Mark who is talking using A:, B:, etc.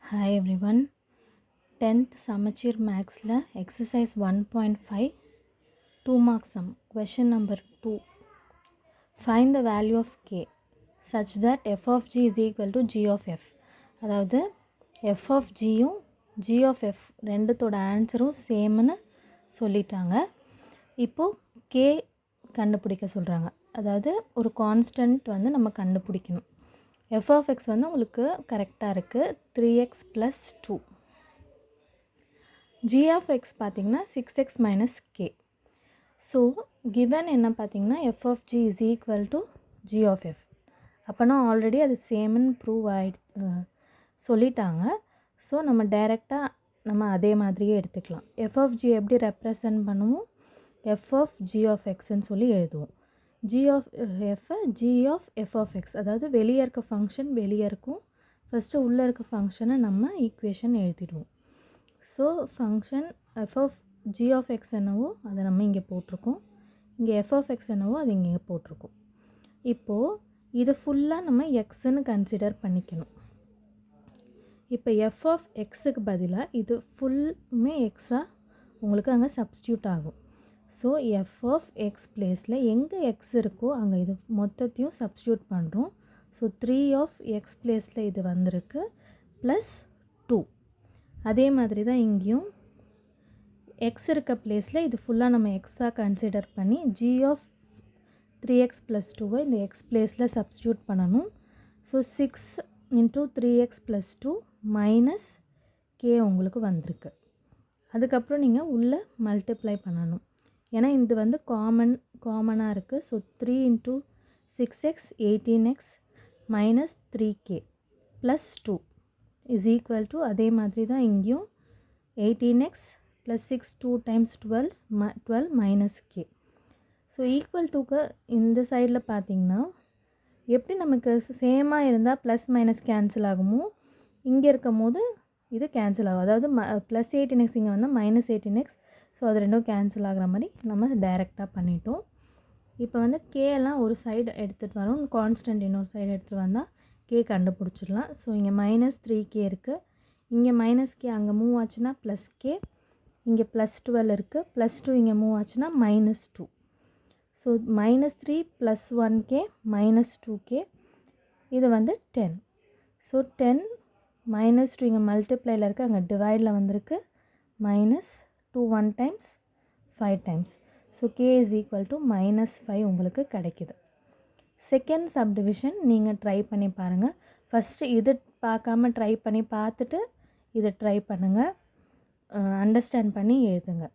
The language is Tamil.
A: Hi everyone. 10th Samachir Maxla exercise 1.5 2 mark sum. Question number 2. Find the value of k such that f of g is equal to g of f. அதாவது f of gயும் g of f ரெண்டுத்தோட ஆன்சரும் சேம்னு சொல்லிட்டாங்க. இப்போது k கண்டுபிடிக்க சொல்கிறாங்க. அதாவது ஒரு கான்ஸ்டன்ட் வந்து நம்ம கண்டுபிடிக்கணும். f of x வந்து உங்களுக்கு கரெக்டாக இருக்குது 3x + 2. g of x பார்த்திங்கன்னா 6x - k. ஸோ given என்ன பார்த்திங்கன்னா f of g is equal to g of f. அப்போனா ஆல்ரெடி அது சேம்னு ப்ரூவ் சொல்லிட்டாங்க. ஸோ நம்ம டைரெக்டாக நம்ம அதே மாதிரியே எடுத்துக்கலாம். f of g எப்படி ரெப்ரசன்ட் பண்ணுவோம், f of g of xன்னு சொல்லி எழுதுவோம். g of f g of f of x, அதாவது வெளியே இருக்க ஃபங்க்ஷன் வெளியே இருக்கும். ஃபஸ்ட்டு உள்ளே இருக்க ஃபங்க்ஷனை நம்ம ஈக்குவேஷன் எழுதிடுவோம். So function f of g of x என்னவோ அதை நம்ம இங்கே போட்டிருக்கோம். இங்கே f of x என்னவோ அது இங்கே போட்டிருக்கோம். இப்போது இதை ஃபுல்லாக நம்ம எக்ஸுன்னு கன்சிடர் பண்ணிக்கணும். இப்போ f of xக்கு பதிலாக இது ஃபுல்லுமே எக்ஸாக உங்களுக்கு அங்கே சப்ஸ்டியூட் ஆகும். ஸோ f of x பிளேஸில் எங்கே x இருக்கோ அங்கே இது மொத்தத்தையும் சப்ஸ்டியூட் பண்ணுறோம். ஸோ 3 of x பிளேஸில் இது வந்திருக்கு ப்ளஸ் 2. அதே மாதிரி தான் இங்கேயும் x இருக்க பிளேஸில் இது ஃபுல்லாக நம்ம எக்ஸாக கன்சிடர் பண்ணி g of 3x + 2 இந்த x பிளேஸில் சப்ஸ்டியூட் பண்ணணும். ஸோ 6 × 3x + 2 மைனஸ் k உங்களுக்கு வந்திருக்கு. அதுக்கப்புறம் நீங்கள் உள்ளே மல்டிப்ளை பண்ணணும். ஏன்னா இது வந்து காமனாக இருக்குது. So 3 × 6x 18x - 3k + 2 is equal to அதே மாதிரி தான் இங்கேயும் 18x + 6 2 × 12 k. ஸோ ஈக்குவல் டுக்கு இந்த சைடில் பார்த்திங்கன்னா எப்படி நமக்கு சேமாக இருந்தால் ப்ளஸ் மைனஸ் கேன்சல் ஆகுமோ இங்கே இருக்கும் போது இது கேன்சல் ஆகும். அதாவது ப்ளஸ் 18x இங்கே வந்து -18x. ஸோ அது ரெண்டும் கேன்சல் ஆகிற மாதிரி நம்ம டைரெக்டாக பண்ணிட்டோம். இப்போ வந்து கேலாம் ஒரு சைடு எடுத்துகிட்டு வரோம், கான்ஸ்டன்ட் இன்னொரு சைடு எடுத்துகிட்டு வந்தால் கே கண்டுபிடிச்சிடலாம். ஸோ இங்கே -3k இருக்குது. இங்கே -k அங்கே மூவ் ஆச்சுன்னா +k, இங்கே +12 இருக்குது. +2 இங்கே மூவ் ஆச்சுன்னா -2. ஸோ -3 + 1k -2k இது வந்து 10. ஸோ 10 -2 இங்கே மல்டிப்ளையில் இருக்குது, அங்கே டிவைடில் வந்திருக்கு -2 1 times 5 times. So k is equal to -5 உங்களுக்கு கிடைக்கிது. செகண்ட் சப்டிவிஷன் நீங்கள் ட்ரை பண்ணி பாருங்கள். ஃபஸ்ட்டு இது பார்க்காம ட்ரை பண்ணி பார்த்துட்டு இதை ட்ரை பண்ணுங்கள், அண்டர்ஸ்டாண்ட் பண்ணி எழுதுங்க.